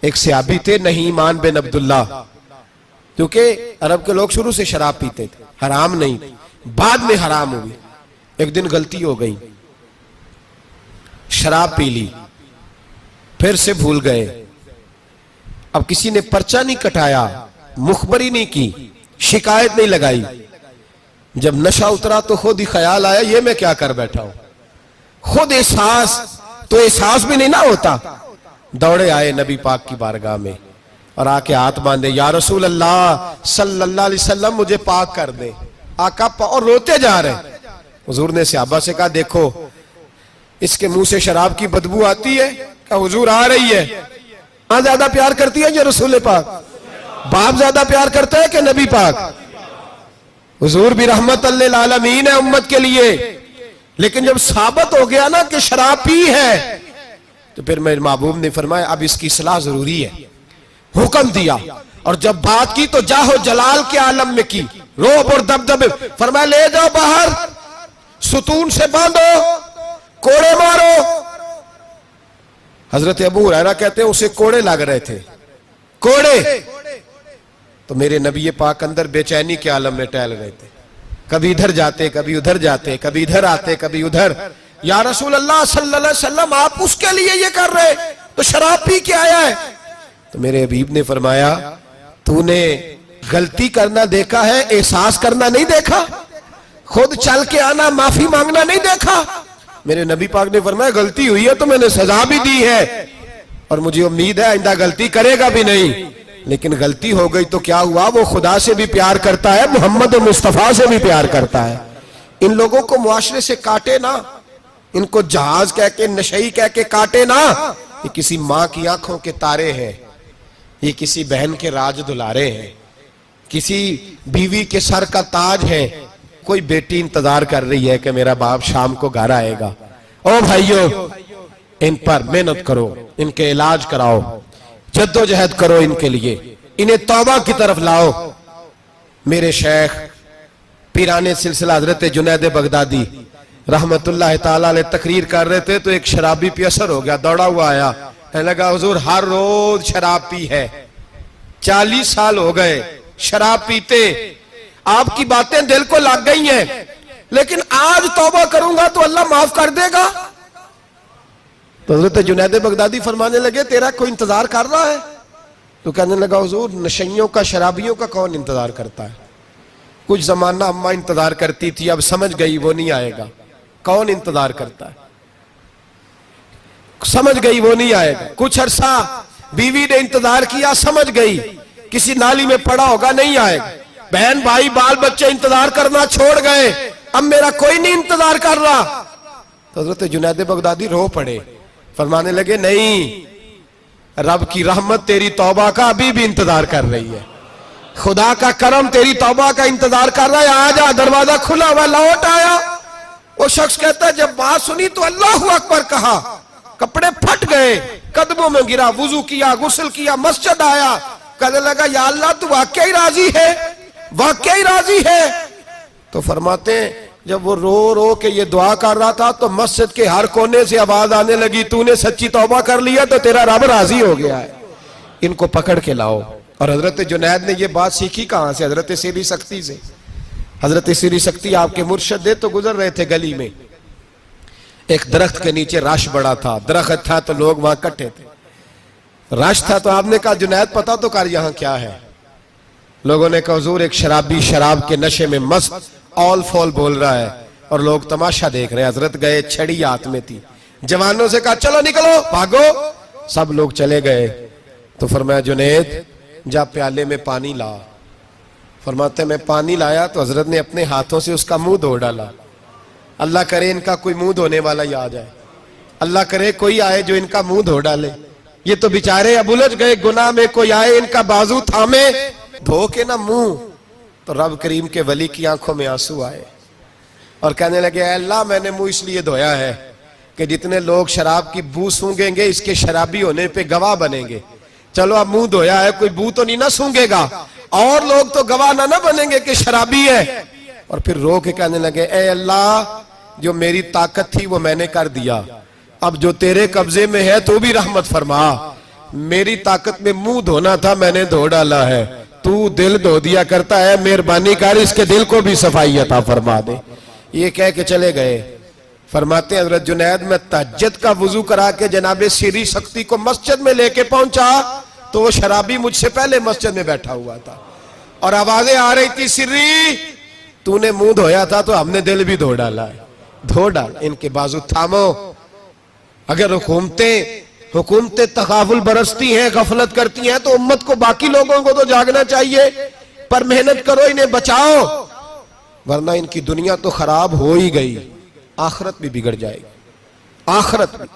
ایک صحابی تھے نعمان بن عبداللہ، کیونکہ عرب کے لوگ شروع سے شراب پیتے تھے، حرام نہیں تھی، بعد میں حرام ہوئی۔ ایک دن غلطی ہو گئی، شراب پی لی، پھر سے بھول گئے۔ اب کسی نے پرچہ نہیں کٹایا، مخبری نہیں کی، شکایت نہیں لگائی۔ جب نشہ اترا تو خود ہی خیال آیا یہ میں کیا کر بیٹھا ہوں، خود احساس بھی نہیں نہ ہوتا۔ دوڑے آئے نبی پاک کی بارگاہ میں اور آ کے ہاتھ باندھے، یا رسول اللہ صلی اللہ علیہ وسلم مجھے پاک کر دے۔ آقا اور روتے جا رہے۔ حضور نے صحابہ سے کہا دیکھو اس کے منہ سے شراب کی بدبو آتی ہے؟ کہ حضور آ رہی ہے۔ ماں زیادہ پیار کرتی ہے یا رسول پاک؟ باپ زیادہ پیار کرتا ہے کہ نبی پاک؟ حضور بھی رحمت للعالمین ہے امت کے لیے، لیکن جب ثابت ہو گیا نا کہ شراب پی ہے تو پھر میرے محبوب نے فرمایا اب اس کی اصلاح ضروری ہے، حکم دیا۔ اور جب بات کی تو جاہو جلال کے عالم میں کی، روب اور دبدبے، فرمایا لے جاؤ باہر، ستون سے باندھو، کوڑے مارو۔ حضرت ابو ہریرہ کہتے ہیں اسے کوڑے لگ رہے تھے، کوڑے۔ تو میرے نبی پاک اندر بے چینی کے عالم میں ٹہل رہے تھے، کبھی ادھر جاتے کبھی ادھر جاتے، کبھی ادھر آتے کبھی ادھر۔ یا رسول اللہ صلی اللہ علیہ وسلم آپ اس کے لیے یہ کر رہے تو شراب پی کے آیا ہے؟ تو میرے حبیب نے فرمایا تو نے غلطی کرنا دیکھا ہے، احساس کرنا نہیں دیکھا، خود چل کے آنا معافی مانگنا نہیں دیکھا؟ میرے نبی پاک نے فرمایا غلطی ہوئی ہے تو میں نے سزا بھی دی ہے اور مجھے امید ہے آئندہ غلطی کرے گا بھی نہیں، لیکن غلطی ہو گئی تو کیا ہوا، وہ خدا سے بھی پیار کرتا ہے، محمد مصطفیٰ سے بھی پیار کرتا ہے۔ ان لوگوں کو معاشرے سے کاٹے نہ، ان کو جہاز کہہ کے نشئی کہہ کے کاٹے نہ۔ یہ کسی ماں کی آنکھوں کے تارے ہیں، یہ کسی بہن کے راج دلارے ہیں، کسی بیوی کے سر کا تاج ہے۔ کوئی بیٹی انتظار کر رہی ہے کہ میرا باپ شام کو گھر آئے گا۔ او بھائیو ان پر محنت کرو، ان کے علاج کراؤ، جدوجہد کرو ان کے لیے، انہیں توبہ کی طرف لاؤ۔ میرے شیخ پیرانے سلسلہ حضرت جنید بغدادی رحمت اللہ تعالیٰ علیہ تقریر کر رہے تھے تو ایک شرابی پہ اثر ہو گیا، دوڑا ہوا آیا، کہنے لگا حضور ہر روز شراب پی ہے، 40 سال ہو گئے شراب پیتے، آپ کی باتیں دل کو لگ گئی ہیں، لیکن آج توبہ کروں گا تو اللہ معاف کر دے گا۔ تو حضرت جنید بغدادی فرمانے لگے تیرا کوئی انتظار کر رہا ہے؟ تو کہنے لگا حضور نشئیوں کا شرابیوں کا کون انتظار کرتا ہے؟ کچھ زمانہ اماں انتظار کرتی تھی، اب سمجھ گئی وہ نہیں آئے گا۔ کون انتظار کرتا ہے؟ سمجھ گئی وہ نہیں آئے گا۔ کچھ عرصہ بیوی نے انتظار کیا، سمجھ گئی کسی نالی میں پڑا ہوگا نہیں آئے گا۔ بہن بھائی بال بچے انتظار کرنا چھوڑ گئے، اب میرا کوئی نہیں انتظار کر رہا۔ تو حضرت جنید بغدادی رو پڑے، فرمانے لگے نہیں، رب کی رحمت تیری توبہ کا ابھی بھی انتظار کر رہی ہے، خدا کا کرم تیری توبہ کا انتظار کر رہا ہے، آجا، دروازہ کھلا ہوا، لوٹ آیا۔ وہ شخص کہتا ہے جب بات سنی تو اللہ اکبر کہا، کپڑے پھٹ گئے، قدموں میں گرا، وضو کیا، غسل کیا، مسجد آیا، کہنے لگا یا اللہ تو واقعی راضی ہے، واقعی راضی ہے؟ تو فرماتے ہیں جب وہ رو رو کے یہ دعا کر رہا تھا تو مسجد کے ہر کونے سے آواز آنے لگی تو نے سچی توبہ کر لیا تو تیرا رب راضی ہو گیا ہے، ان کو پکڑ کے لاؤ۔ اور حضرت جنید نے یہ بات سیکھی کہاں سے؟ حضرت سیری سختی سے۔ حضرت سیری سختی آپ کے مرشد دے تو گزر رہے تھے گلی میں، ایک درخت کے نیچے رش بڑا تھا، درخت تھا تو لوگ وہاں کٹھے تھے، رش تھا تو آپ نے کہا جنید پتا تو کر یہاں کیا ہے؟ لوگوں نے کہا حضور ایک شرابی شراب کے نشے میں مست آل فول بول رہا ہے اور لوگ تماشا دیکھ رہے ہیں۔ حضرت گئے، چھڑی ہاتھ میں تھی، جوانوں سے کہا چلو نکلو بھاگو، سب لوگ چلے گئے۔ تو فرمایا جنید جا پیالے میں پانی لا۔ فرماتے میں پانی لایا تو حضرت نے اپنے ہاتھوں سے اس کا منہ دھو ڈالا۔ اللہ کرے ان کا کوئی منہ دھونے والا یاد ہے، اللہ کرے کوئی آئے جو ان کا منہ دھو ڈالے۔ یہ تو بیچارے اب الجھ گئے گناہ میں، کوئی آئے ان کا بازو تھامے، دھو کے نہ منہ۔ تو رب کریم کے ولی کی آنکھوں میں آنسو آئے اور کہنے لگے اے اللہ میں نے منہ اس لیے دھویا ہے کہ جتنے لوگ شراب کی بو سونگیں گے اس کے شرابی ہونے پہ گواہ بنیں گے۔ چلو اب منہ دھویا ہے، کوئی بو تو نہیں نہ سونگے گا، اور لوگ تو گواہ نہ بنیں گے کہ شرابی ہے۔ اور پھر رو کے کہنے لگے اے اللہ جو میری طاقت تھی وہ میں نے کر دیا، اب جو تیرے قبضے میں ہے تو بھی رحمت فرما، میری طاقت میں منہ دھونا تھا میں نے دھو ڈالا ہے, تو دل دھو دیا کرتا ہے, مہربانی کر اس کے دل کو بھی صفائی عطا فرما دے. یہ کہہ کے چلے گئے. فرماتے ہیں حضرت جنید میں تہجد کا وضو کرا کے جناب سری سختی کو مسجد میں لے کے پہنچا تو وہ شرابی مجھ سے پہلے مسجد میں بیٹھا ہوا تھا اور آوازیں آ رہی تھی, سری تو نے منہ دھویا تھا تو ہم نے دل بھی دھو ڈالا ہے, دھو ڈال. ان کے بازو تھامو. اگر حکومتیں تغافل برستی ہیں, غفلت کرتی ہیں, تو امت کو, باقی لوگوں کو تو جاگنا چاہیے, پر محنت کرو, انہیں بچاؤ, ورنہ ان کی دنیا تو خراب ہو ہی گئی, آخرت بھی بگڑ جائے گی. آخرت بھی.